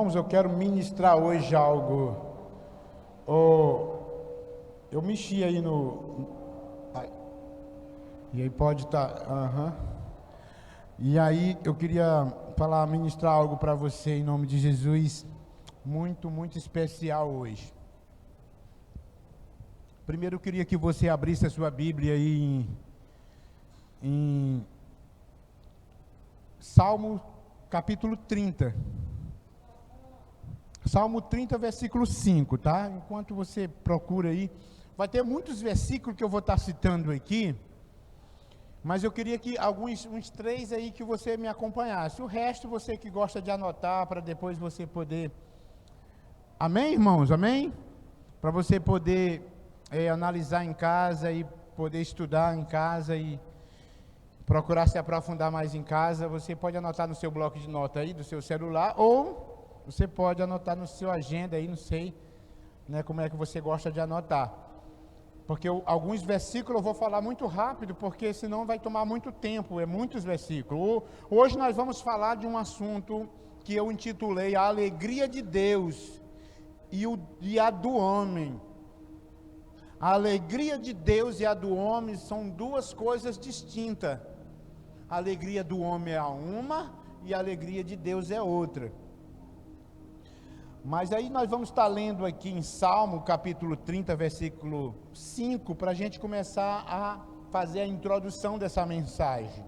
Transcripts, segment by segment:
Irmãos, eu quero ministrar hoje algo. Eu mexi aí e aí pode estar. E aí eu queria ministrar algo para você em nome de Jesus, muito, muito especial hoje. Primeiro eu queria que você abrisse a sua Bíblia aí em Salmo capítulo 30. Salmo 30, versículo 5, tá? Enquanto você procura aí, vai ter muitos versículos que eu vou estar citando aqui, mas eu queria que uns 3 aí que você me acompanhasse. O resto você que gosta de anotar, para depois você poder... Amém, irmãos? Amém? Para você poder analisar em casa e poder estudar em casa e procurar se aprofundar mais em casa. Você pode anotar no seu bloco de nota aí, do seu celular, ou você pode anotar no seu agenda aí, não sei, né, como é que você gosta de anotar. Porque alguns versículos eu vou falar muito rápido, porque senão vai tomar muito tempo, muitos versículos. Hoje nós vamos falar de um assunto que eu intitulei A Alegria de Deus e a do Homem. A alegria de Deus e a do homem são duas coisas distintas. A alegria do homem é uma e a alegria de Deus é outra. Mas aí nós vamos estar lendo aqui em Salmo capítulo 30, versículo 5, para a gente começar a fazer a introdução dessa mensagem.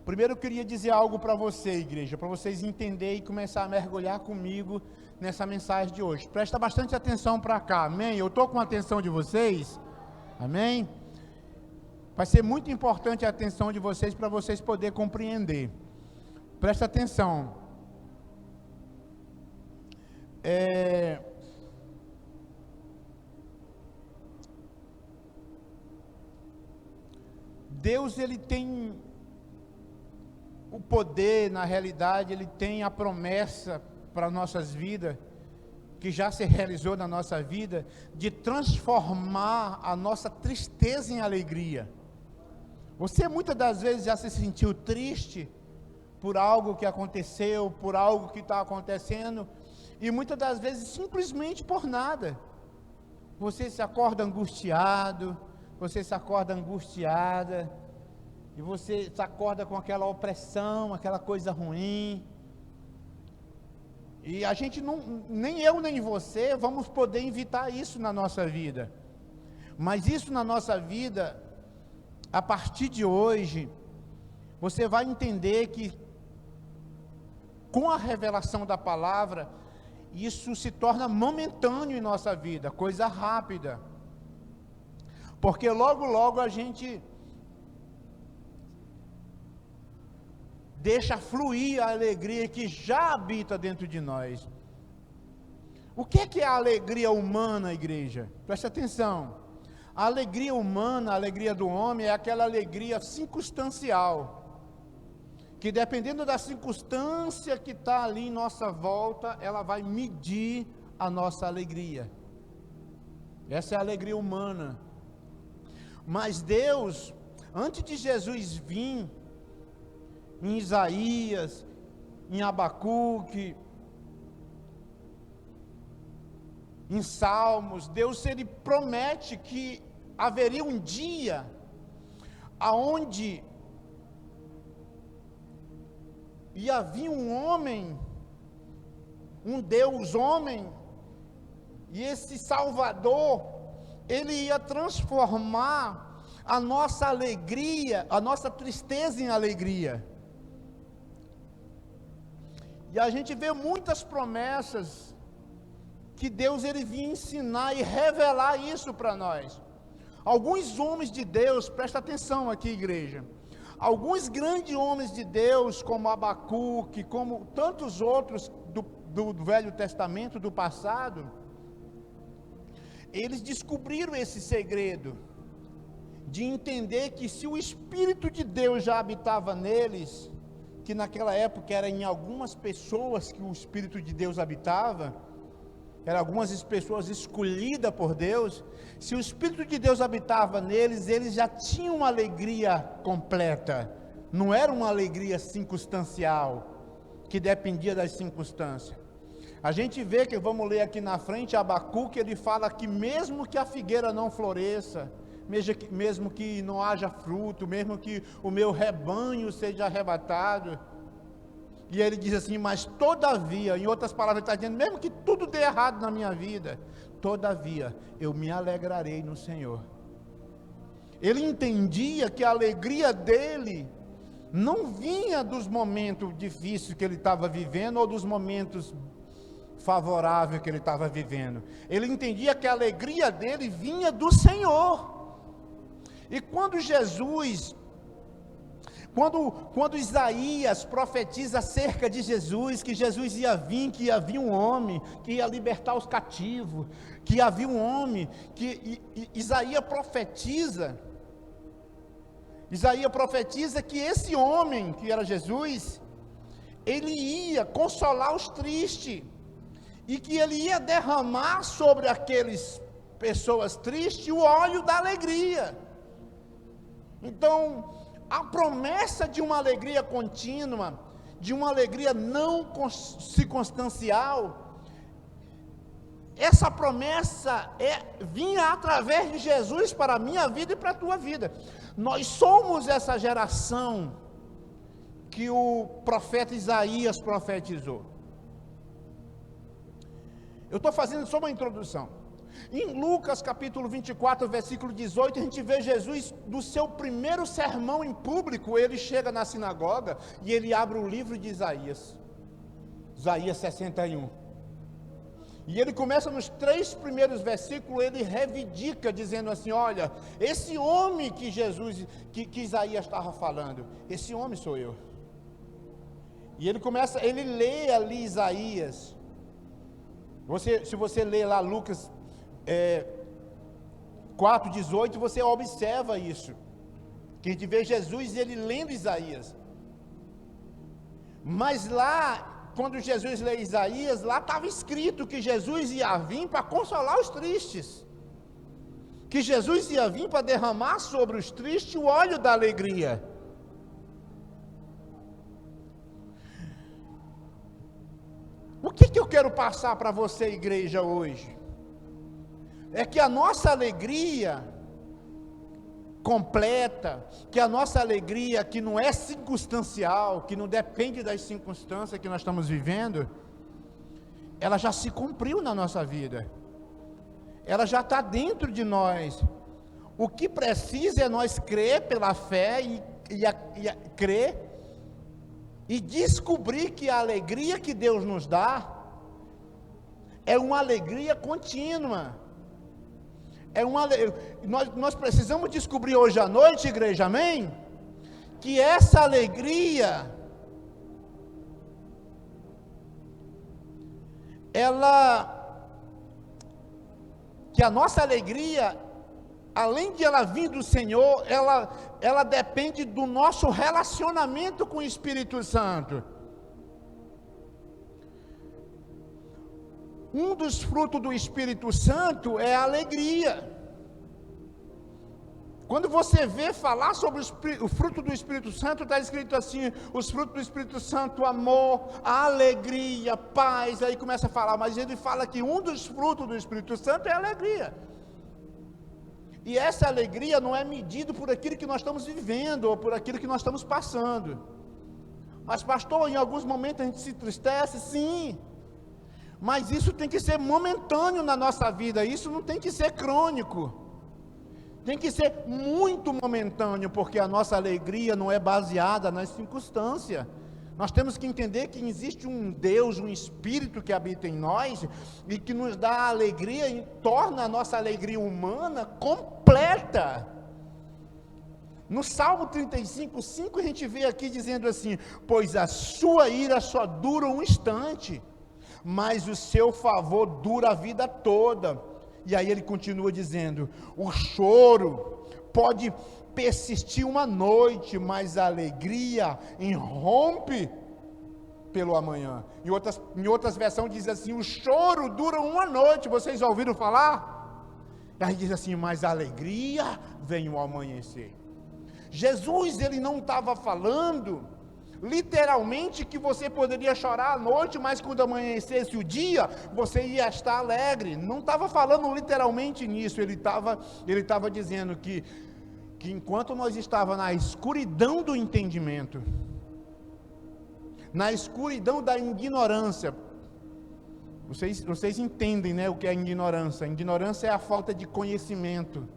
Primeiro eu queria dizer algo para você, igreja, para vocês entenderem e começar a mergulhar comigo nessa mensagem de hoje. Presta bastante atenção para cá, amém? Eu estou com a atenção de vocês, amém? Vai ser muito importante a atenção de vocês para vocês poderem compreender. Presta atenção. Deus, ele tem o poder, na realidade, ele tem a promessa para nossas vidas, que já se realizou na nossa vida, de transformar a nossa tristeza em alegria. Você muitas das vezes já se sentiu triste por algo que aconteceu, por algo que está acontecendo, e muitas das vezes simplesmente por nada. Você se acorda angustiado, você se acorda angustiada, e você se acorda com aquela opressão, aquela coisa ruim. E a gente nem eu nem você vamos poder evitar isso na nossa vida. Mas isso na nossa vida, a partir de hoje, você vai entender que com a revelação da palavra, isso se torna momentâneo em nossa vida, coisa rápida. Porque logo, logo a gente deixa fluir a alegria que já habita dentro de nós. O que é a alegria humana, igreja? Preste atenção. A alegria humana, a alegria do homem, é aquela alegria circunstancial, que dependendo da circunstância que está ali em nossa volta, ela vai medir a nossa alegria. Essa é a alegria humana. Mas Deus, antes de Jesus vir, em Isaías, em Abacuque, em Salmos, Deus, ele promete que haveria um dia aonde ia vir um homem, um Deus homem, e esse Salvador, ele ia transformar a nossa alegria, a nossa tristeza em alegria. E a gente vê muitas promessas que Deus, ele vinha ensinar e revelar isso para nós. Alguns homens de Deus, presta atenção aqui, igreja, alguns grandes homens de Deus, como Abacuque, como tantos outros do Velho Testamento, do passado, eles descobriram esse segredo, de entender que se o Espírito de Deus já habitava neles, que naquela época era em algumas pessoas que o Espírito de Deus habitava, eram algumas pessoas escolhidas por Deus, se o Espírito de Deus habitava neles, eles já tinham uma alegria completa, não era uma alegria circunstancial, que dependia das circunstâncias. A gente vê que, vamos ler aqui na frente, Abacuque, ele fala que mesmo que a figueira não floresça, mesmo que não haja fruto, mesmo que o meu rebanho seja arrebatado, e ele diz assim, mas todavia, em outras palavras, ele está dizendo, mesmo que tudo dê errado na minha vida, todavia, eu me alegrarei no Senhor. Ele entendia que a alegria dele não vinha dos momentos difíceis que ele estava vivendo, ou dos momentos favoráveis que ele estava vivendo. Ele entendia que a alegria dele vinha do Senhor. E quando Jesus, quando Isaías profetiza acerca de Jesus, que Jesus ia vir, que ia vir um homem, que ia libertar os cativos, que havia um homem, Isaías profetiza que esse homem, que era Jesus, ele ia consolar os tristes, e que ele ia derramar sobre aquelas pessoas tristes o óleo da alegria. Então, a promessa de uma alegria contínua, de uma alegria não circunstancial, essa promessa vinha através de Jesus para a minha vida e para a tua vida. Nós somos essa geração que o profeta Isaías profetizou. Eu estou fazendo só uma introdução. Em Lucas capítulo 24, versículo 18, a gente vê Jesus, do seu primeiro sermão em público, ele chega na sinagoga e ele abre o livro de Isaías 61. E ele começa nos 3 primeiros versículos, ele reivindica, dizendo assim, olha, esse homem que que Isaías estava falando, esse homem sou eu. E ele lê ali Isaías. Se você ler lá Lucas 4:18, você observa isso, que a gente vê Jesus ele lendo Isaías. Mas lá, quando Jesus lê Isaías, lá estava escrito que Jesus ia vir para consolar os tristes, que Jesus ia vir para derramar sobre os tristes o óleo da alegria. O que eu quero passar para você, igreja, hoje? É que a nossa alegria completa, que a nossa alegria que não é circunstancial, que não depende das circunstâncias que nós estamos vivendo, ela já se cumpriu na nossa vida, ela já está dentro de nós. O que precisa é nós crer pela fé e crer e descobrir que a alegria que Deus nos dá é uma alegria contínua. Nós precisamos descobrir hoje à noite, igreja, amém? Que essa alegria, que a nossa alegria, além de ela vir do Senhor, ela depende do nosso relacionamento com o Espírito Santo. Um dos frutos do Espírito Santo é a alegria. Quando você vê falar sobre o fruto do Espírito Santo, está escrito assim, os frutos do Espírito Santo, amor, alegria, paz, aí começa a falar, mas ele fala que um dos frutos do Espírito Santo é a alegria. E essa alegria não é medida por aquilo que nós estamos vivendo, ou por aquilo que nós estamos passando. Mas pastor, em alguns momentos a gente se entristece, sim. Mas isso tem que ser momentâneo na nossa vida, isso não tem que ser crônico. Tem que ser muito momentâneo, porque a nossa alegria não é baseada nas circunstâncias. Nós temos que entender que existe um Deus, um Espírito que habita em nós, e que nos dá alegria e torna a nossa alegria humana completa. No Salmo 35:5 a gente vê aqui dizendo assim, pois a sua ira só dura um instante, mas o seu favor dura a vida toda. E aí ele continua dizendo, o choro pode persistir uma noite, mas a alegria irrompe pelo amanhã. Em outras versões diz assim, o choro dura uma noite, vocês já ouviram falar? E aí diz assim, mas a alegria vem ao amanhecer. Jesus, ele não estava falando Literalmente que você poderia chorar à noite, mas quando amanhecesse o dia, você ia estar alegre. Não estava falando literalmente nisso, ele estava dizendo que enquanto nós estávamos na escuridão do entendimento, na escuridão da ignorância, vocês entendem, né, o que é ignorância? A ignorância é a falta de conhecimento.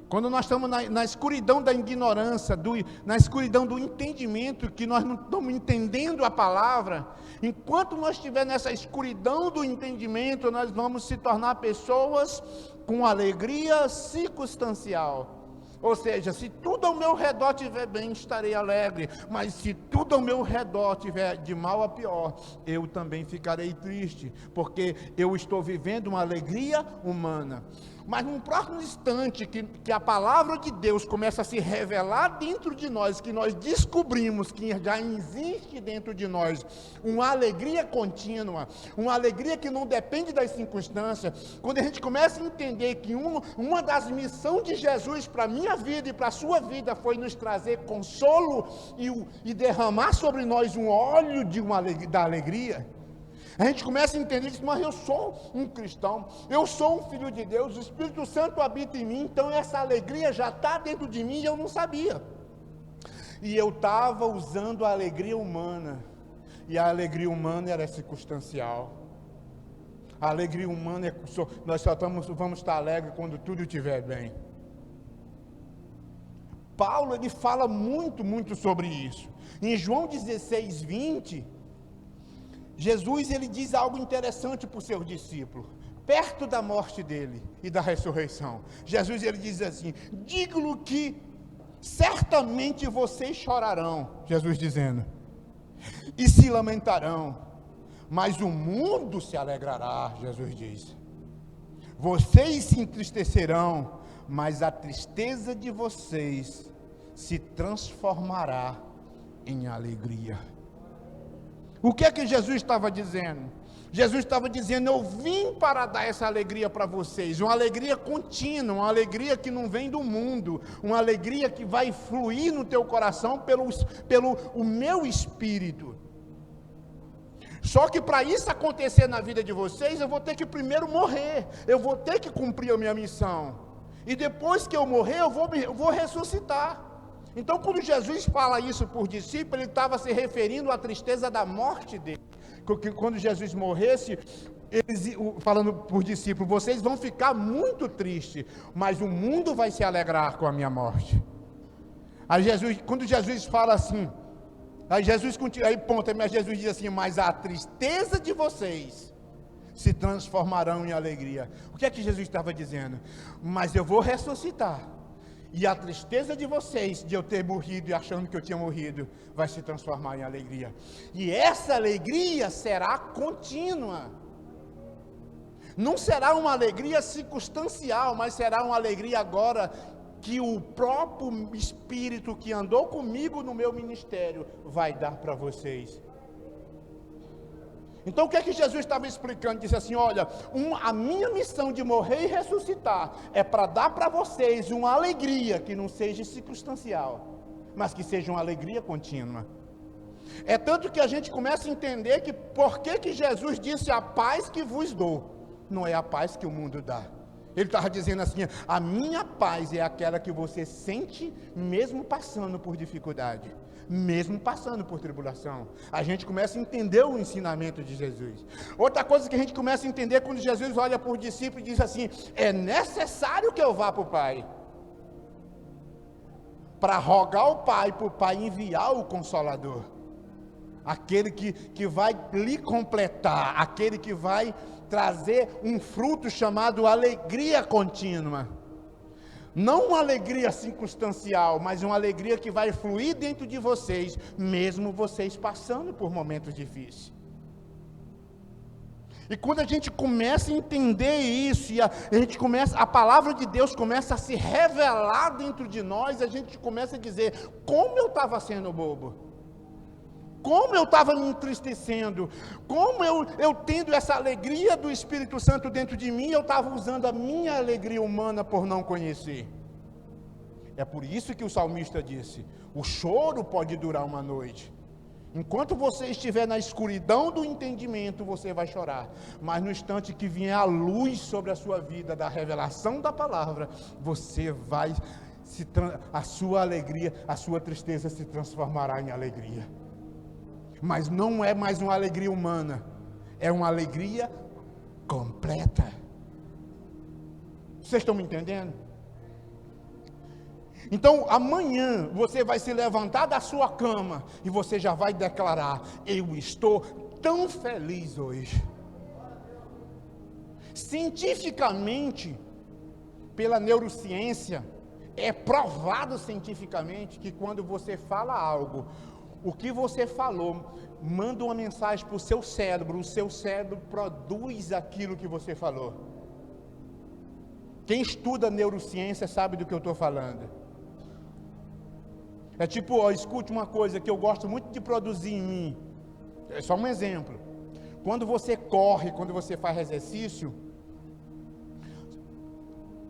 Quando nós estamos na escuridão da ignorância, na escuridão do entendimento, que nós não estamos entendendo a palavra, enquanto nós estivermos nessa escuridão do entendimento, nós vamos se tornar pessoas com alegria circunstancial. Ou seja, se tudo ao meu redor estiver bem, estarei alegre, mas se tudo ao meu redor estiver de mal a pior, eu também ficarei triste, porque eu estou vivendo uma alegria humana. Mas num próximo instante que a palavra de Deus começa a se revelar dentro de nós, que nós descobrimos que já existe dentro de nós uma alegria contínua, uma alegria que não depende das circunstâncias, quando a gente começa a entender que uma das missões de Jesus para a minha vida e para a sua vida foi nos trazer consolo e derramar sobre nós um óleo da alegria, a gente começa a entender que, mas eu sou um cristão, eu sou um filho de Deus, o Espírito Santo habita em mim, então essa alegria já está dentro de mim e eu não sabia. E eu estava usando a alegria humana, e a alegria humana era circunstancial. A alegria humana nós só vamos estar alegres quando tudo estiver bem. Paulo, ele fala muito sobre isso. Em João 16, 20... Jesus, ele diz algo interessante para os seus discípulos, perto da morte dele e da ressurreição. Jesus, ele diz assim, digo-lhe que certamente vocês chorarão, Jesus dizendo, e se lamentarão, mas o mundo se alegrará, Jesus diz. Vocês se entristecerão, mas a tristeza de vocês se transformará em alegria. O que é que Jesus estava dizendo? Jesus estava dizendo, eu vim para dar essa alegria para vocês, uma alegria contínua, uma alegria que não vem do mundo, uma alegria que vai fluir no teu coração pelo o meu espírito. Só que para isso acontecer na vida de vocês, eu vou ter que primeiro morrer, eu vou ter que cumprir a minha missão, e depois que eu morrer, eu vou ressuscitar. Então, quando Jesus fala isso por discípulo, ele estava se referindo à tristeza da morte dele. Quando Jesus morresse, falando por discípulo, vocês vão ficar muito tristes, mas o mundo vai se alegrar com a minha morte. Quando Jesus fala assim, mas Jesus diz assim, mas a tristeza de vocês se transformarão em alegria. O que é que Jesus estava dizendo? Mas eu vou ressuscitar. E a tristeza de vocês, de eu ter morrido e achando que eu tinha morrido, vai se transformar em alegria. E essa alegria será contínua. Não será uma alegria circunstancial, mas será uma alegria agora que o próprio Espírito que andou comigo no meu ministério vai dar para vocês. Então o que é que Jesus estava explicando? Disse assim, olha, a minha missão de morrer e ressuscitar é para dar para vocês uma alegria que não seja circunstancial, mas que seja uma alegria contínua. É tanto que a gente começa a entender que por que Jesus disse a paz que vos dou, não é a paz que o mundo dá. Ele estava dizendo assim, a minha paz é aquela que você sente mesmo passando por dificuldade, mesmo passando por tribulação. A gente começa a entender o ensinamento de Jesus. Outra coisa que a gente começa a entender quando Jesus olha para o discípulo e diz assim, é necessário que eu vá para o Pai, para rogar ao Pai, para o Pai enviar o Consolador, aquele que vai lhe completar, aquele que vai trazer um fruto chamado alegria contínua. Não uma alegria circunstancial, mas uma alegria que vai fluir dentro de vocês, mesmo vocês passando por momentos difíceis. E quando a gente começa a entender isso, e a palavra de Deus começa a se revelar dentro de nós, a gente começa a dizer, como eu estava sendo bobo, como eu estava me entristecendo, como eu tendo essa alegria do Espírito Santo dentro de mim, eu estava usando a minha alegria humana por não conhecer. É por isso que o salmista disse: o choro pode durar uma noite. Enquanto você estiver na escuridão do entendimento, você vai chorar. Mas no instante que vier a luz sobre a sua vida, da revelação da palavra, você vai, a sua alegria, a sua tristeza se transformará em alegria. Mas não é mais uma alegria humana, é uma alegria completa. Vocês estão me entendendo? Então, amanhã, você vai se levantar da sua cama e você já vai declarar: eu estou tão feliz hoje. Cientificamente, pela neurociência, é provado cientificamente que quando você fala algo, o que você falou manda uma mensagem para o seu cérebro produz aquilo que você falou. Quem estuda neurociência sabe do que eu estou falando. É tipo, escute uma coisa que eu gosto muito de produzir em mim. É só um exemplo. Quando você corre, quando você faz exercício,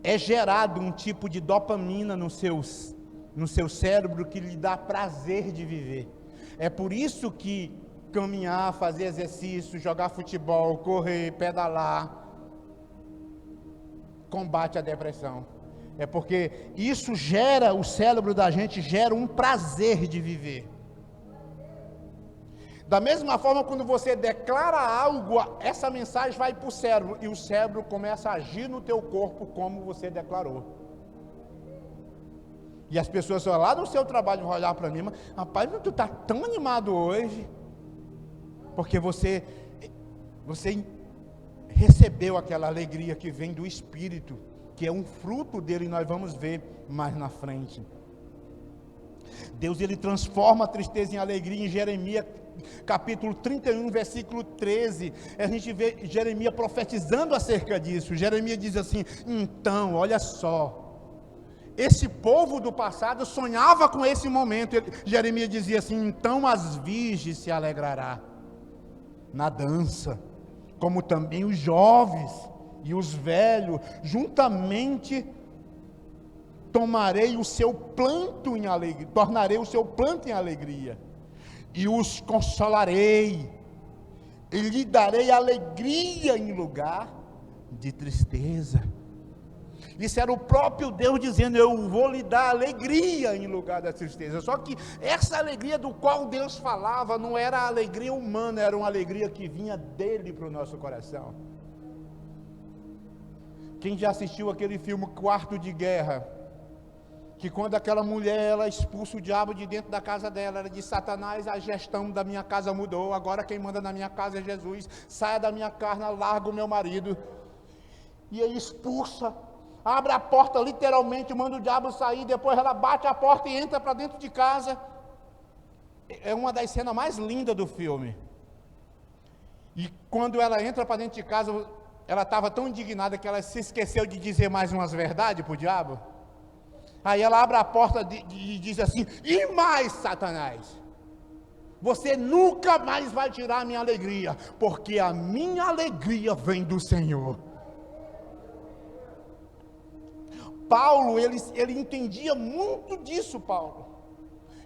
é gerado um tipo de dopamina no seu cérebro que lhe dá prazer de viver. É por isso que caminhar, fazer exercício, jogar futebol, correr, pedalar, combate a depressão. É porque isso gera, o cérebro da gente gera um prazer de viver. Da mesma forma, quando você declara algo, essa mensagem vai para o cérebro, e o cérebro começa a agir no teu corpo como você declarou. E as pessoas lá no seu trabalho vão olhar para mim: mas, rapaz, tu está tão animado hoje, porque você recebeu aquela alegria que vem do Espírito, que é um fruto dele, e nós vamos ver mais na frente. Deus, ele transforma a tristeza em alegria. Em Jeremias capítulo 31, versículo 13, a gente vê Jeremias profetizando acerca disso. Jeremias diz assim: então, olha só, esse povo do passado sonhava com esse momento. Jeremias dizia assim: então as virgens se alegrará na dança, como também os jovens e os velhos, juntamente tornarei o seu planto em alegria, e os consolarei, e lhe darei alegria em lugar de tristeza. Isso era o próprio Deus dizendo: eu vou lhe dar alegria em lugar da tristeza. Só que essa alegria do qual Deus falava não era a alegria humana, era uma alegria que vinha dele para o nosso coração. Quem já assistiu aquele filme Quarto de Guerra, que quando aquela mulher, ela expulsa o diabo de dentro da casa dela, ela diz: Satanás, a gestão da minha casa mudou, agora quem manda na minha casa é Jesus, saia da minha casa, larga o meu marido. E aí expulsa, abre a porta literalmente, manda o diabo sair, depois ela bate a porta e entra para dentro de casa. É uma das cenas mais lindas do filme. E quando ela entra para dentro de casa, ela estava tão indignada que ela se esqueceu de dizer mais umas verdades para o diabo. Aí ela abre a porta e diz assim: e mais, Satanás, você nunca mais vai tirar a minha alegria, porque a minha alegria vem do Senhor. Paulo, ele entendia muito disso, Paulo.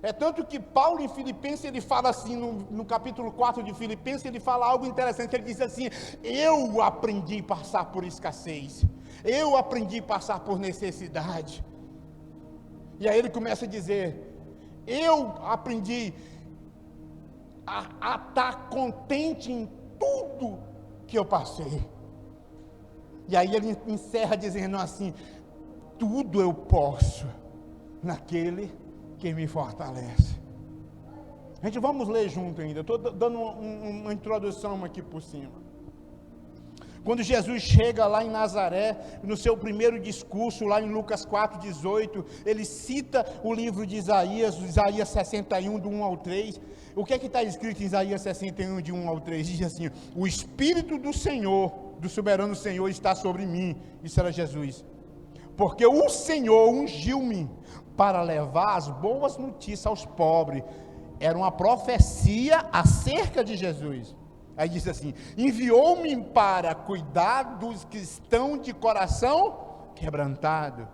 É tanto que Paulo em Filipenses, ele fala assim, no capítulo 4 de Filipenses, ele fala algo interessante. Ele diz assim: eu aprendi a passar por escassez, eu aprendi a passar por necessidade. E aí ele começa a dizer: eu aprendi a estar contente em tudo que eu passei. E aí ele encerra dizendo assim: tudo eu posso naquele que me fortalece. A gente, vamos ler junto ainda. Estou dando uma introdução aqui por cima. Quando Jesus chega lá em Nazaré, no seu primeiro discurso, lá em Lucas 4,18, ele cita o livro de Isaías 61, do 1 ao 3. O que é que está escrito em Isaías 61, de 1 ao 3? Diz assim: o Espírito do Senhor, do soberano Senhor, está sobre mim. Isso era Jesus. Porque o Senhor ungiu-me para levar as boas notícias aos pobres. Era uma profecia acerca de Jesus. Aí diz assim: enviou-me para cuidar dos que estão de coração quebrantado,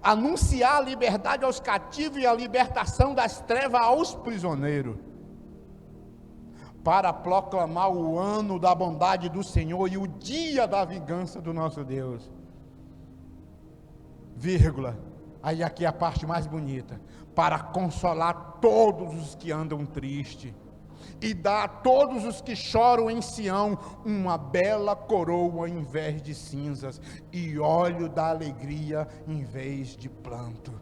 anunciar a liberdade aos cativos e a libertação das trevas aos prisioneiros, para proclamar o ano da bondade do Senhor e o dia da vingança do nosso Deus. Vírgula, aí aqui é a parte mais bonita, para consolar todos os que andam tristes, e dar a todos os que choram em Sião uma bela coroa em vez de cinzas, e óleo da alegria em vez de pranto.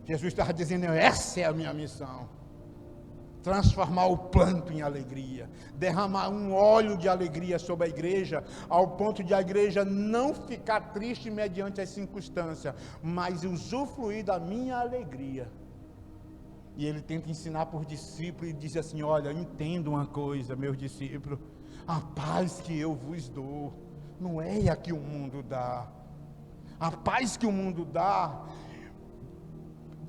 Jesus estava dizendo, essa é a minha missão, transformar o pranto em alegria, derramar um óleo de alegria sobre a igreja, ao ponto de a igreja não ficar triste mediante as circunstâncias, mas usufruir da minha alegria. E ele tenta ensinar por discípulos e diz assim, olha, entenda uma coisa, meus discípulos, a paz que eu vos dou, não é a que o mundo dá. A paz que o mundo dá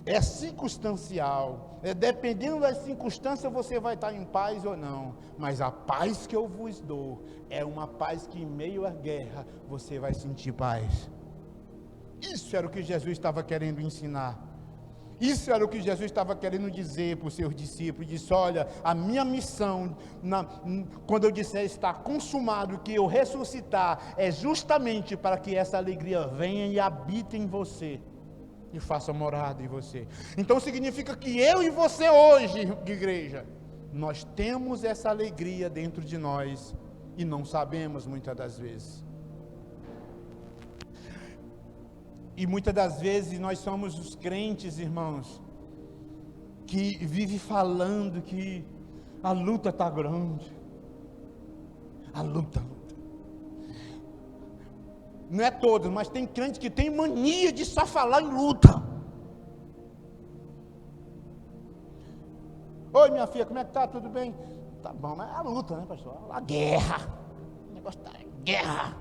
é circunstancial, dependendo das circunstâncias você vai estar em paz ou não, mas a paz que eu vos dou, é uma paz que em meio à guerra, você vai sentir paz. Isso era o que Jesus estava querendo ensinar. Isso era o que Jesus estava querendo dizer para os seus discípulos. Disse, olha, a minha missão, quando eu disser está consumado, que eu ressuscitar, é justamente para que essa alegria venha e habite em você, e faça morada em você. Então significa que eu e você hoje, igreja, nós temos essa alegria dentro de nós, e não sabemos muitas das vezes. E muitas das vezes nós somos os crentes, irmãos, que vive falando que a luta está grande. A luta. Não é todos, mas tem crente que tem mania de só falar em luta. Oi, minha filha, como é que tá? Tudo bem? Tá bom, mas é a luta, né, pastor? A guerra. O negócio está em guerra.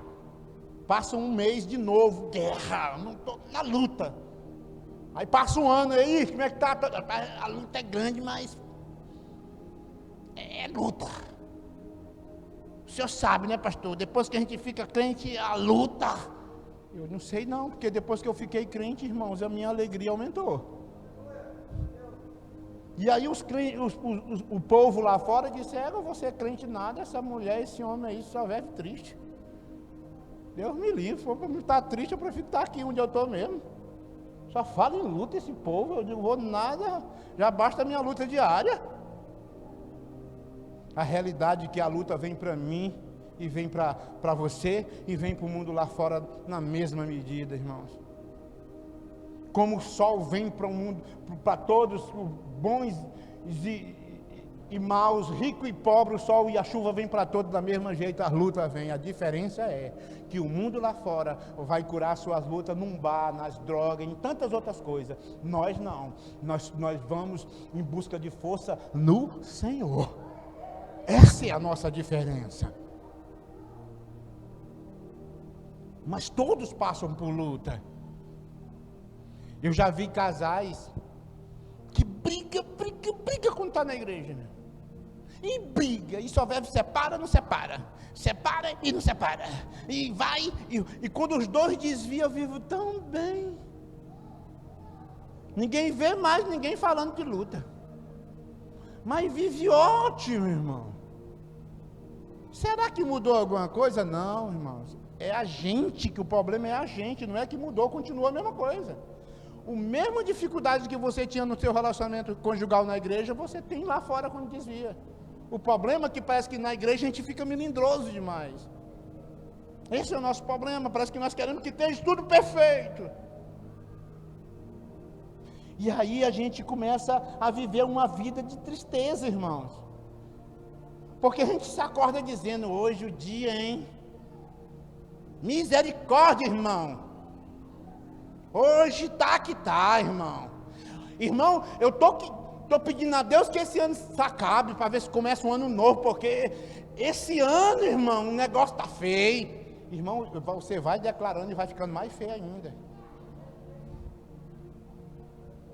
Passa um mês de novo, guerra, não estou na luta. Aí passa um ano aí, como é que está? A luta é grande, mas é luta. O senhor sabe, né, pastor? Depois que a gente fica crente, a luta. Eu não sei não, porque depois que eu fiquei crente, irmãos, a minha alegria aumentou. E aí o povo lá fora disseram, você é crente nada, essa mulher, esse homem aí só vive triste. Deus me livre, se for para mim estar triste, eu prefiro estar aqui onde eu estou mesmo. Só fala em luta esse povo, eu não vou nada, já basta a minha luta diária. A realidade é que a luta vem para mim, e vem para você, e vem para o mundo lá fora na mesma medida, irmãos. Como o sol vem para o mundo, para todos, bons e maus, rico e pobre, o sol e a chuva vem para todos da mesma jeito, a luta vem. A diferença é que o mundo lá fora vai curar suas lutas num bar, nas drogas, em tantas outras coisas. Nós não, nós vamos em busca de força no Senhor. Essa é a nossa diferença. Mas todos passam por luta. Eu já vi casais que briga quando está na igreja, né? E briga, e só vai, separa, não separa, separa e não separa, e vai, e quando os dois desviam, eu vivo tão bem, ninguém vê mais ninguém falando de luta, mas vive ótimo, irmão. Será que mudou alguma coisa? Não, irmãos, é a gente, que o problema é a gente, não é que mudou, continua a mesma coisa. O mesmo dificuldade que você tinha no seu relacionamento conjugal na igreja, você tem lá fora quando desvia. O problema é que parece que na igreja a gente fica melindroso demais. Esse é o nosso problema, parece que nós queremos que esteja tudo perfeito. E aí a gente começa a viver uma vida de tristeza, irmãos. Porque a gente se acorda dizendo, hoje o dia, hein? Misericórdia, irmão. Hoje tá que tá, irmão. Irmão, eu estou pedindo a Deus que esse ano se acabe, para ver se começa um ano novo, porque esse ano, irmão, o negócio está feio. Irmão, você vai declarando e vai ficando mais feio ainda.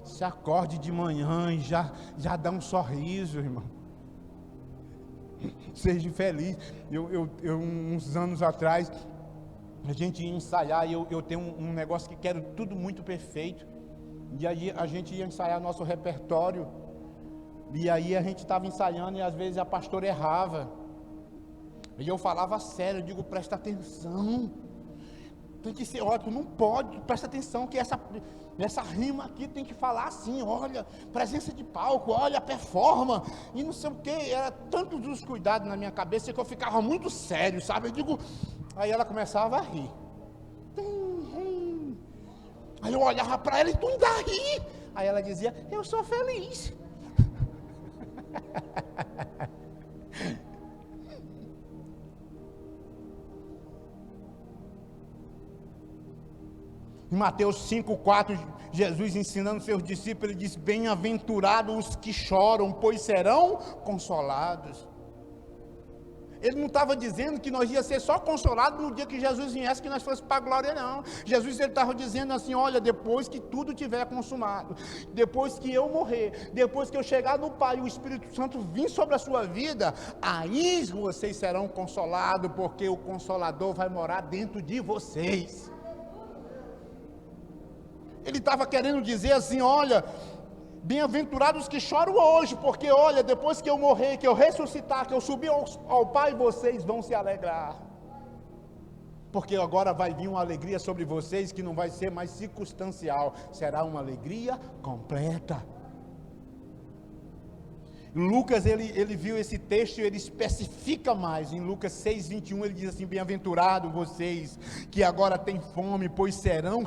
Se acorde de manhã e já dá um sorriso, irmão. Seja feliz. Eu uns anos atrás, a gente ia ensaiar, e eu tenho um negócio que quero tudo muito perfeito, e aí a gente ia ensaiar nosso repertório, e aí a gente estava ensaiando, e às vezes a pastora errava, e eu falava sério, eu digo, presta atenção, tem que ser, olha, tu não pode, presta atenção, que essa rima aqui tem que falar assim, olha, presença de palco, olha, performance, e não sei o que, era tantos os cuidados na minha cabeça, que eu ficava muito sério, sabe, eu digo, aí ela começava a rir, aí eu olhava para ela, e tu ainda ri, aí ela dizia, eu sou feliz, em Mateus 5,4, Jesus ensinando seus discípulos, ele diz, bem-aventurados os que choram, pois serão consolados. Ele não estava dizendo que nós ia ser só consolados no dia que Jesus viesse, que nós fosse para a glória, não. Jesus estava dizendo assim, olha, depois que tudo tiver consumado, depois que eu morrer, depois que eu chegar no Pai e o Espírito Santo vir sobre a sua vida, aí vocês serão consolados, porque o Consolador vai morar dentro de vocês. Ele estava querendo dizer assim, olha, bem-aventurados que choram hoje, porque olha, depois que eu morrer, que eu ressuscitar, que eu subir ao Pai, vocês vão se alegrar, porque agora vai vir uma alegria sobre vocês, que não vai ser mais circunstancial, será uma alegria completa. Lucas, ele viu esse texto e ele especifica mais, em Lucas 6,21, ele diz assim, bem-aventurado vocês, que agora têm fome, pois serão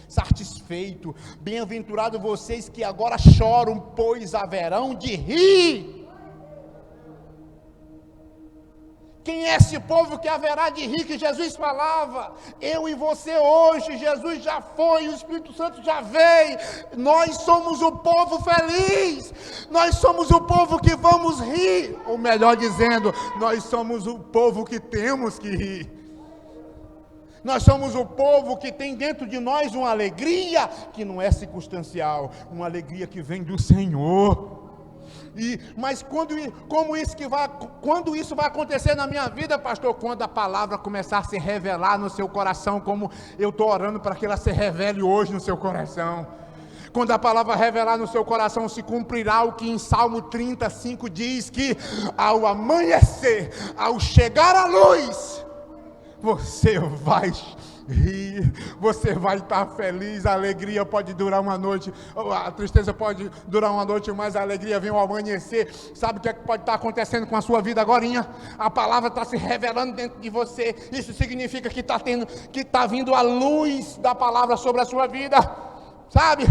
satisfeitos, bem-aventurado vocês que agora choram, pois haverão de rir. Quem é esse povo que haverá de rir, que Jesus falava? Eu e você hoje, Jesus já foi, o Espírito Santo já veio, nós somos o povo feliz, nós somos o povo que vamos rir, ou melhor dizendo, nós somos o povo que temos que rir. Nós somos o povo que tem dentro de nós uma alegria que não é circunstancial, uma alegria que vem do Senhor. Mas quando isso vai acontecer na minha vida, pastor? Quando a palavra começar a se revelar no seu coração, como eu estou orando para que ela se revele hoje no seu coração. Quando a palavra revelar no seu coração, se cumprirá o que em Salmo 35 diz, que ao amanhecer, ao chegar a luz, você vai rir, você vai estar feliz, a alegria pode durar uma noite, a tristeza pode durar uma noite, mas a alegria vem ao amanhecer. Sabe o que é que pode estar acontecendo com a sua vida agorinha? A palavra está se revelando dentro de você, isso significa que está vindo a luz da palavra sobre a sua vida, sabe?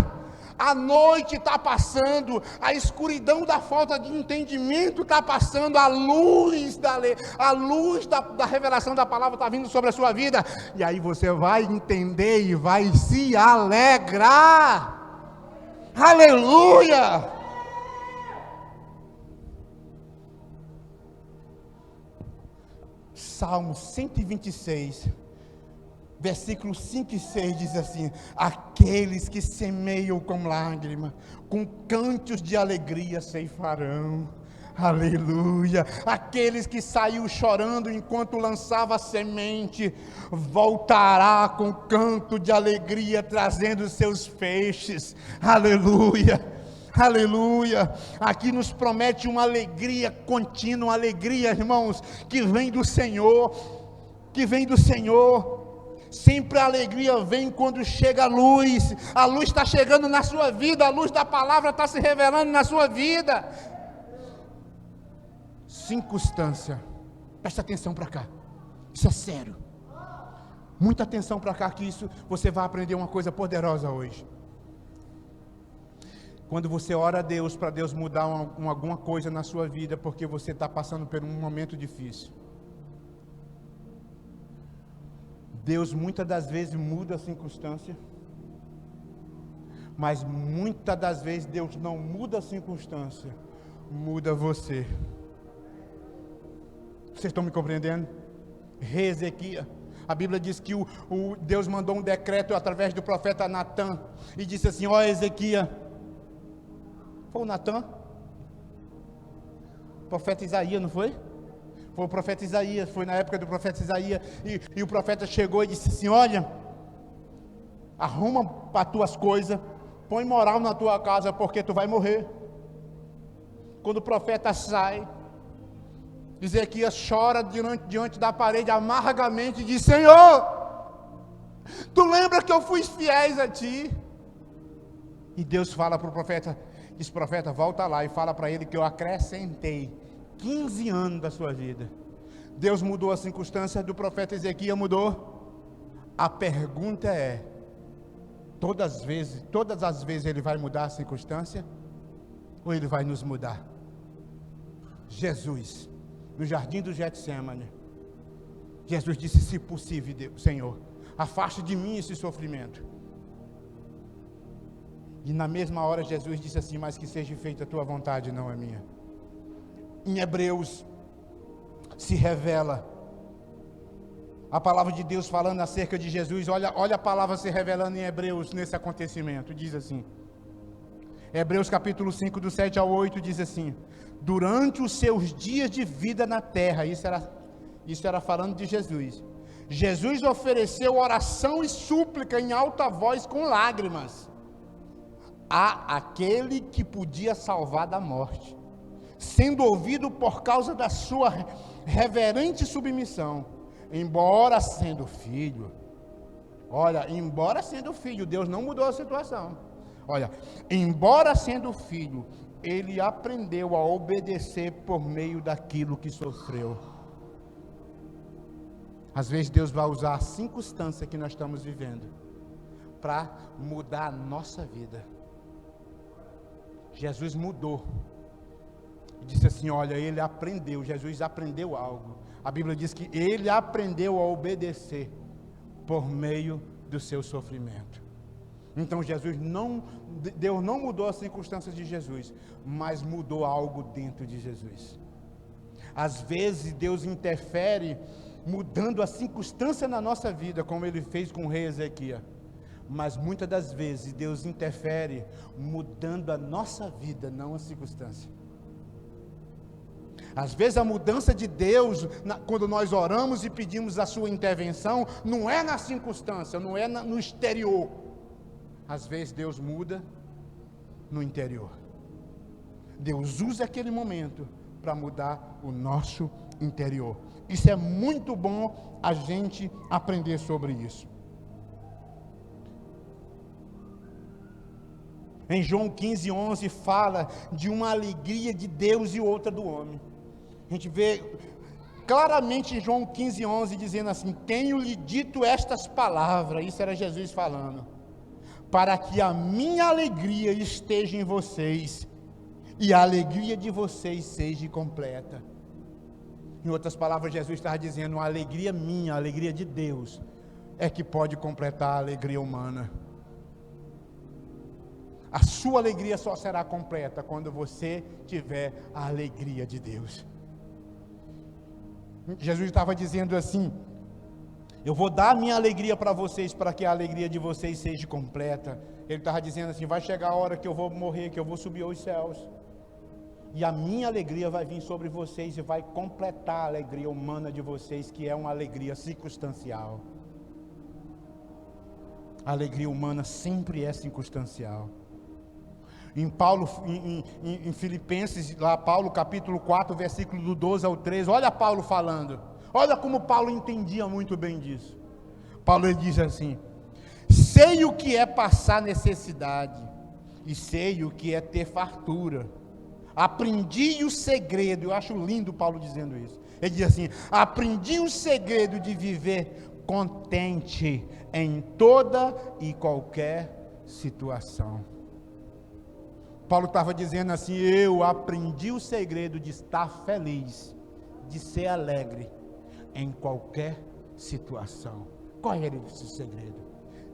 A noite está passando, a escuridão da falta de entendimento está passando, a luz da revelação da palavra está vindo sobre a sua vida, e aí você vai entender e vai se alegrar. Aleluia! Salmo 126, versículos 5 e 6 diz assim, aqueles que semeiam com lágrima, com cantos de alegria ceifarão, aleluia, aqueles que saiu chorando enquanto lançava a semente, voltará com canto de alegria, trazendo seus feixes, aleluia, aleluia. Aqui nos promete uma alegria contínua, uma alegria, irmãos, que vem do Senhor, sempre a alegria vem quando chega a luz está chegando na sua vida, a luz da palavra está se revelando na sua vida. Circunstância, presta atenção para cá, isso é sério, muita atenção para cá, que isso, você vai aprender uma coisa poderosa hoje. Quando você ora a Deus, para Deus mudar alguma coisa na sua vida, porque você está passando por um momento difícil, Deus muitas das vezes muda a circunstância, mas muitas das vezes Deus não muda a circunstância, muda você. Vocês estão me compreendendo? Rei Ezequias, a Bíblia diz que Deus mandou um decreto através do profeta Natã, e disse assim, ó Ezequias, foi o Natã? O profeta Isaías, não foi? Foi o profeta Isaías, foi na época do profeta Isaías, e o profeta chegou e disse assim: olha, arruma as tuas coisas, põe moral na tua casa, porque tu vai morrer. Quando o profeta sai, Ezequias chora diante da parede amargamente e diz: Senhor, tu lembra que eu fui fiel a ti? E Deus fala para o profeta, diz: profeta, volta lá e fala para ele que eu acrescentei 15 anos da sua vida. Deus mudou a circunstância do profeta Ezequias, mudou. A pergunta é: todas as vezes ele vai mudar a circunstância? Ou ele vai nos mudar? Jesus, no jardim do Getsemane, Jesus disse: se possível, Deus, Senhor, afaste de mim esse sofrimento. E na mesma hora Jesus disse assim: mas que seja feita a tua vontade, não a minha. Em Hebreus se revela a palavra de Deus falando acerca de Jesus. Olha a palavra se revelando em Hebreus nesse acontecimento. Diz assim, Hebreus capítulo 5, do 7 ao 8, diz assim: durante os seus dias de vida na terra, isso era falando de Jesus, Jesus ofereceu oração e súplica em alta voz com lágrimas a aquele que podia salvar da morte, sendo ouvido por causa da sua reverente submissão, embora sendo filho. Olha, embora sendo filho, Deus não mudou a situação. Olha, embora sendo filho, ele aprendeu a obedecer por meio daquilo que sofreu. Às vezes Deus vai usar a circunstância que nós estamos vivendo para mudar a nossa vida. Jesus mudou. Disse assim: olha, ele aprendeu, Jesus aprendeu algo. A Bíblia diz que ele aprendeu a obedecer por meio do seu sofrimento. Então Deus não mudou as circunstâncias de Jesus, mas mudou algo dentro de Jesus. Às vezes Deus interfere mudando a circunstância na nossa vida, como ele fez com o rei Ezequias. Mas muitas das vezes Deus interfere mudando a nossa vida, não a circunstância. Às vezes a mudança de Deus, quando nós oramos e pedimos a sua intervenção, não é na circunstância, não é no exterior. Às vezes Deus muda no interior. Deus usa aquele momento para mudar o nosso interior. Isso é muito bom a gente aprender sobre isso. Em João 15:11 fala de uma alegria de Deus e outra do homem. A gente vê claramente em João 15:11 dizendo assim: tenho-lhe dito estas palavras, isso era Jesus falando, para que a minha alegria esteja em vocês e a alegria de vocês seja completa. Em outras palavras, Jesus estava dizendo: a alegria minha, a alegria de Deus é que pode completar a alegria humana. A sua alegria só será completa quando você tiver a alegria de Deus. Jesus estava dizendo assim: eu vou dar a minha alegria para vocês, para que a alegria de vocês seja completa. Ele estava dizendo assim: vai chegar a hora que eu vou morrer, que eu vou subir aos céus, e a minha alegria vai vir sobre vocês e vai completar a alegria humana de vocês, que é uma alegria circunstancial. A alegria humana sempre é circunstancial. Em Filipenses, lá Paulo capítulo 4, versículo do 12 ao 13, olha Paulo falando, olha como Paulo entendia muito bem disso. Paulo, ele diz assim: sei o que é passar necessidade, e sei o que é ter fartura, aprendi o segredo, eu acho lindo Paulo dizendo isso, ele diz assim: aprendi o segredo de viver contente em toda e qualquer situação. Paulo estava dizendo assim: eu aprendi o segredo de estar feliz, de ser alegre em qualquer situação. Qual era esse segredo?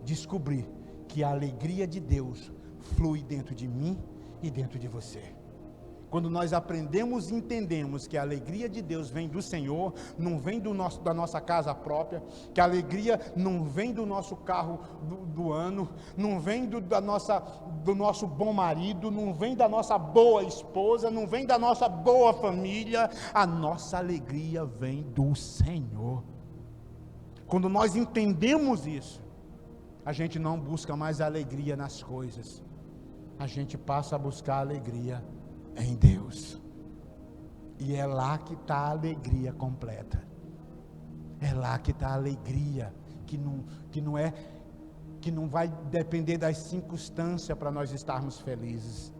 Descobrir que a alegria de Deus flui dentro de mim e dentro de você. Quando nós aprendemos e entendemos que a alegria de Deus vem do Senhor, não vem da nossa casa própria, que a alegria não vem do nosso carro do ano, não vem do nosso bom marido, não vem da nossa boa esposa, não vem da nossa boa família, a nossa alegria vem do Senhor. Quando nós entendemos isso, a gente não busca mais alegria nas coisas, a gente passa a buscar alegria em Deus, e é lá que está a alegria completa, é lá que está a alegria, que não vai depender das circunstâncias para nós estarmos felizes.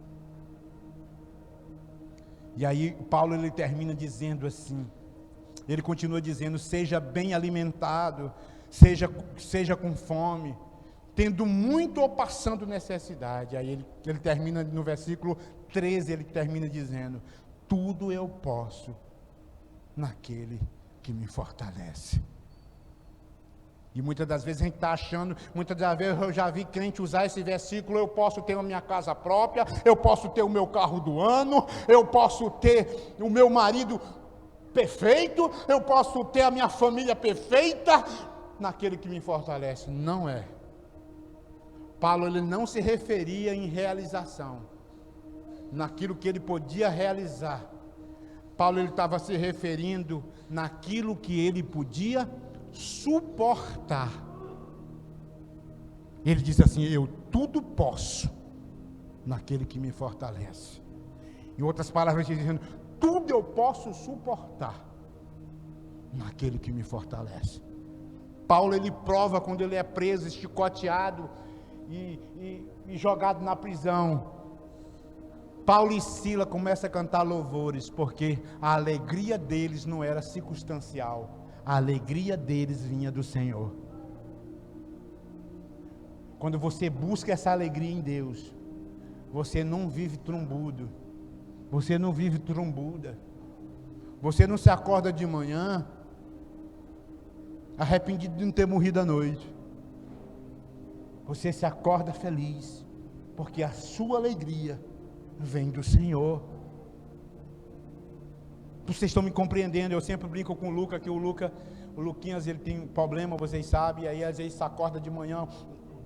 E aí Paulo ele termina dizendo assim, ele continua dizendo: seja bem alimentado, seja com fome, tendo muito ou passando necessidade. Aí ele termina no versículo 13, ele termina dizendo: tudo eu posso naquele que me fortalece. E muitas das vezes a gente está achando, muitas das vezes eu já vi crente usar esse versículo: eu posso ter a minha casa própria, eu posso ter o meu carro do ano, eu posso ter o meu marido perfeito, eu posso ter a minha família perfeita, naquele que me fortalece. Não é. Paulo ele não se referia em realização, naquilo que ele podia realizar. Paulo ele estava se referindo naquilo que ele podia suportar. Ele diz assim: eu tudo posso naquele que me fortalece. Em outras palavras, dizendo: tudo eu posso suportar naquele que me fortalece. Paulo ele prova quando ele é preso, chicoteado e jogado na prisão. Paulo e Sila começam a cantar louvores, porque a alegria deles não era circunstancial, a alegria deles vinha do Senhor. Quando você busca essa alegria em Deus, você não vive trombudo, você não vive trombuda, você não se acorda de manhã arrependido de não ter morrido à noite. Você se acorda feliz, porque a sua alegria vem do Senhor. Vocês estão me compreendendo? Eu sempre brinco com o Luca, que o Luquinhas, ele tem um problema, vocês sabem, e aí às vezes se acorda de manhã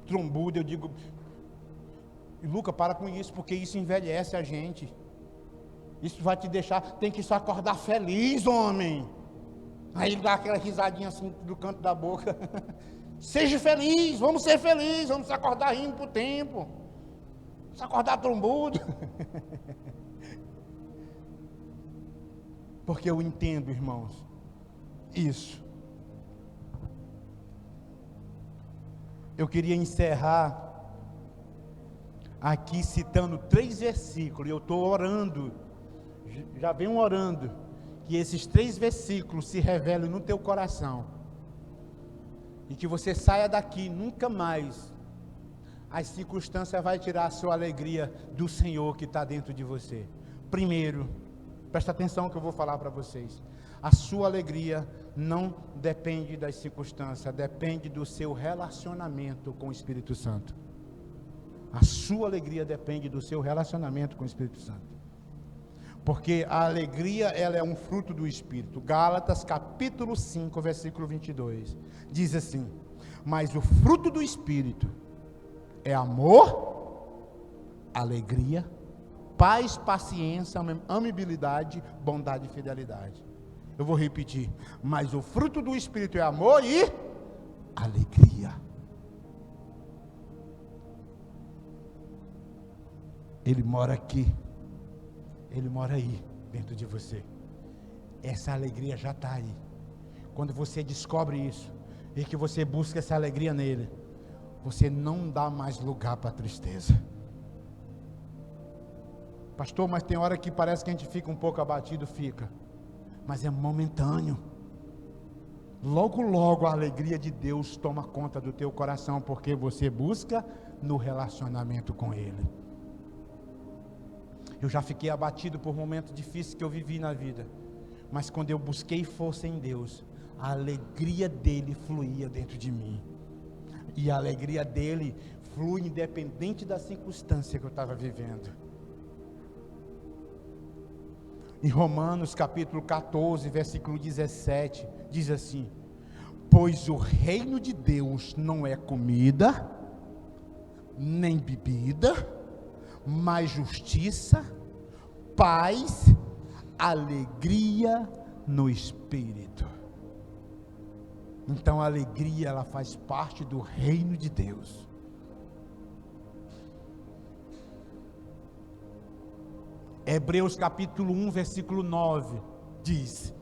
trombudo. Eu digo: Luca, para com isso, porque isso envelhece a gente. Isso vai te deixar, tem que só acordar feliz, homem. Aí ele dá aquela risadinha assim do canto da boca. Seja feliz, vamos ser felizes, vamos se acordar rindo para o tempo, se acordar trombudo. Porque eu entendo, irmãos, isso. Eu queria encerrar aqui citando 3 versículos, e eu estou orando, já venho orando, que esses 3 versículos se revelem no teu coração, e que você saia daqui nunca mais as circunstâncias vai tirar a sua alegria do Senhor que está dentro de você. Primeiro, presta atenção que eu vou falar para vocês: a sua alegria não depende das circunstâncias, depende do seu relacionamento com o Espírito Santo. A sua alegria depende do seu relacionamento com o Espírito Santo, porque a alegria ela é um fruto do Espírito. Gálatas capítulo 5 versículo 22 diz assim: mas o fruto do Espírito é amor, alegria, paz, paciência, amabilidade, bondade e fidelidade. Eu vou repetir: mas o fruto do Espírito é amor e alegria. Ele mora aqui, ele mora aí, dentro de você. Essa alegria já está aí. Quando você descobre isso, e que você busca essa alegria nele, você não dá mais lugar para a tristeza. Pastor, mas tem hora que parece que a gente fica um pouco abatido, fica. Mas é momentâneo. Logo, logo a alegria de Deus toma conta do teu coração, porque você busca no relacionamento com Ele. Eu já fiquei abatido por momentos difíceis que eu vivi na vida, mas quando eu busquei força em Deus, a alegria dele fluía dentro de mim, e a alegria dele flui independente da circunstância que eu estava vivendo. Em Romanos capítulo 14, versículo 17, diz assim: pois o reino de Deus não é comida, nem bebida, mas justiça, paz, alegria no Espírito. Então a alegria, ela faz parte do reino de Deus. Hebreus capítulo 1, versículo 9, diz: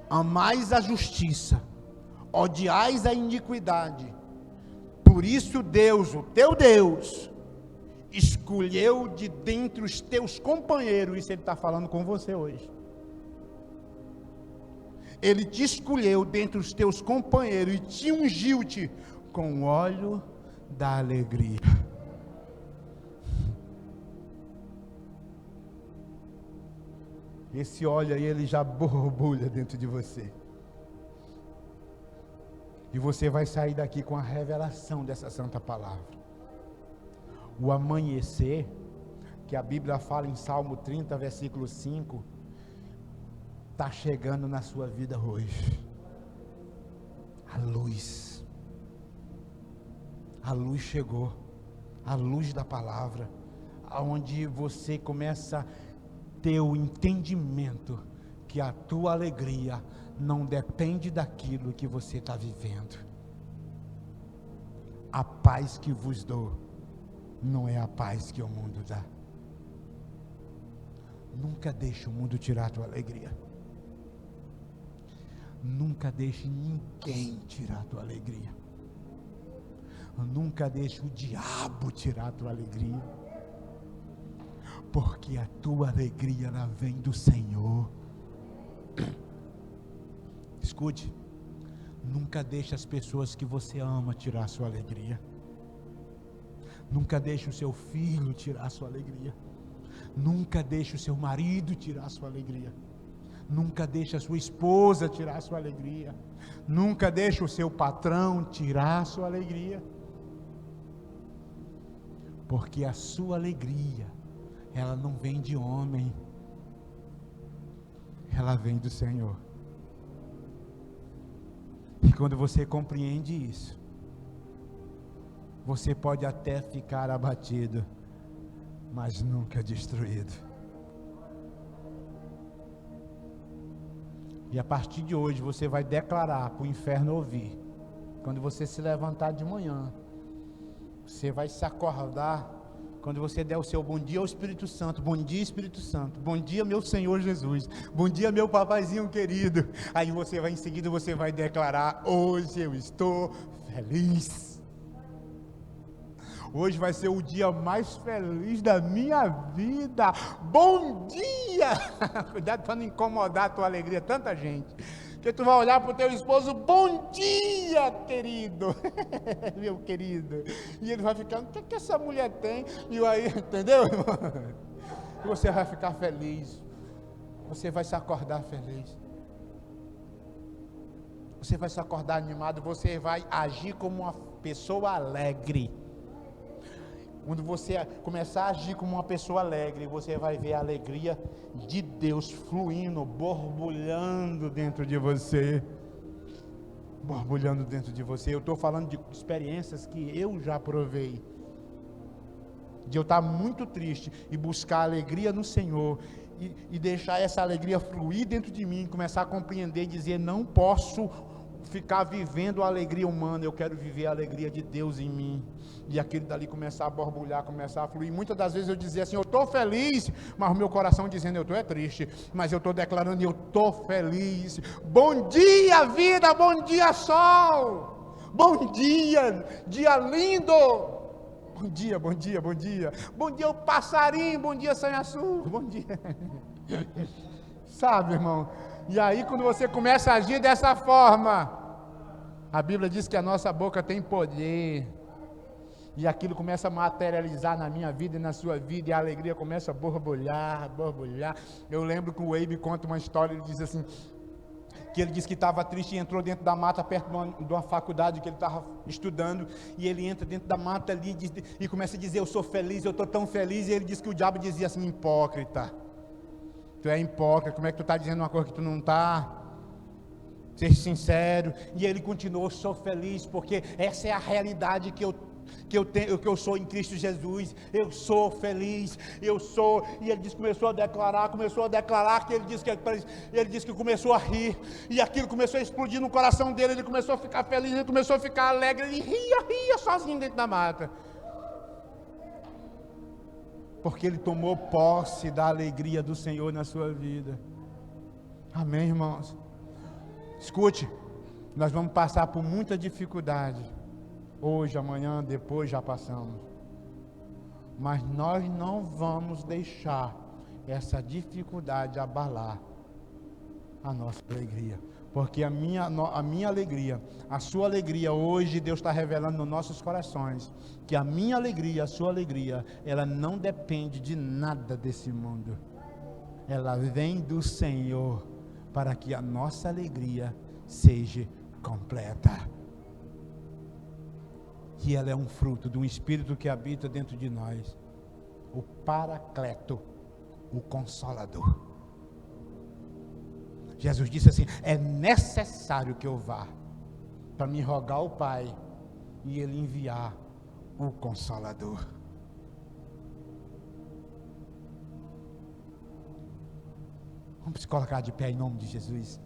amais a justiça, odiais a iniquidade, por isso Deus, o teu Deus, escolheu de dentre os teus companheiros, isso Ele está falando com você hoje, Ele te escolheu dentre os teus companheiros e te ungiu-te com o óleo da alegria. Esse óleo aí, ele já borbulha dentro de você. E você vai sair daqui com a revelação dessa santa palavra. O amanhecer, que a Bíblia fala em Salmo 30, versículo 5, está chegando na sua vida hoje. A luz chegou, a luz da palavra, aonde você começa a ter o entendimento que a tua alegria não depende daquilo que você está vivendo. A paz que vos dou não é a paz que o mundo dá. Nunca deixe o mundo tirar a tua alegria. Nunca deixe ninguém tirar a tua alegria. Nunca deixe o diabo tirar a tua alegria. Porque a tua alegria, ela vem do Senhor. Escute, nunca deixe as pessoas que você ama tirar a sua alegria. Nunca deixe o seu filho tirar a sua alegria. Nunca deixe o seu marido tirar a sua alegria. Nunca deixe a sua esposa tirar a sua alegria. Nunca deixe o seu patrão tirar a sua alegria. Porque a sua alegria, ela não vem de homem, ela vem do Senhor. E quando você compreende isso, você pode até ficar abatido, mas nunca destruído. E a partir de hoje você vai declarar para o inferno ouvir. Quando você se levantar de manhã, você vai se acordar. Quando você der o seu bom dia ao Espírito Santo, bom dia Espírito Santo, bom dia meu Senhor Jesus, bom dia meu papaizinho querido, aí você vai em seguida, você vai declarar: hoje eu estou feliz, hoje vai ser o dia mais feliz da minha vida, bom dia, cuidado para não incomodar a tua alegria, tanta gente, que tu vai olhar para o teu esposo: bom dia, querido, meu querido, e ele vai ficar: o que essa mulher tem? E aí, entendeu? E você vai ficar feliz, você vai se acordar feliz, você vai se acordar animado, você vai agir como uma pessoa alegre. Quando você começar a agir como uma pessoa alegre, você vai ver a alegria de Deus fluindo, borbulhando dentro de você. Borbulhando dentro de você. Eu estou falando de experiências que eu já provei. De eu estar muito triste e buscar alegria no Senhor. E deixar essa alegria fluir dentro de mim. Começar a compreender e dizer: não posso ficar vivendo a alegria humana, eu quero viver a alegria de Deus em mim. E aquilo dali começar a borbulhar, começar a fluir. Muitas das vezes eu dizia assim: eu estou feliz, mas o meu coração dizendo: eu estou triste, mas eu estou declarando: eu estou feliz. Bom dia vida, bom dia sol, bom dia, dia lindo, bom dia, bom dia, bom dia, bom dia o passarinho, bom dia sanhaçu, bom dia. Sabe, irmão? E aí quando você começa a agir dessa forma, a Bíblia diz que a nossa boca tem poder, e aquilo começa a materializar na minha vida e na sua vida, e a alegria começa a borbulhar, borbulhar. Eu lembro que o Weibe conta uma história, ele diz assim, que ele disse que estava triste e entrou dentro da mata, perto de uma faculdade que ele estava estudando, e ele entra dentro da mata ali e começa a dizer: eu sou feliz, eu estou tão feliz, e ele disse que o diabo dizia assim: hipócrita, Tu é hipócrita, como é que tu está dizendo uma coisa que tu não está? Seja sincero. E ele continuou: sou feliz, porque essa é a realidade que eu tenho, que eu sou em Cristo Jesus. Eu sou feliz, eu sou. E ele começou a declarar, que ele disse que começou a rir, e aquilo começou a explodir no coração dele. Ele começou a ficar feliz, ele começou a ficar alegre, ele ria sozinho dentro da mata, porque ele tomou posse da alegria do Senhor na sua vida. Amém, irmãos? Escute, nós vamos passar por muita dificuldade, hoje, amanhã, depois já passamos, mas nós não vamos deixar essa dificuldade abalar a nossa alegria, porque a minha alegria, a sua alegria, hoje Deus está revelando nos nossos corações, que a minha alegria, a sua alegria, ela não depende de nada desse mundo, ela vem do Senhor, para que a nossa alegria seja completa. Que ela é um fruto do Espírito que habita dentro de nós, o Paracleto, o Consolador. Jesus disse assim: é necessário que eu vá, para me rogar ao Pai, e Ele enviar o Consolador. Vamos se colocar de pé em nome de Jesus.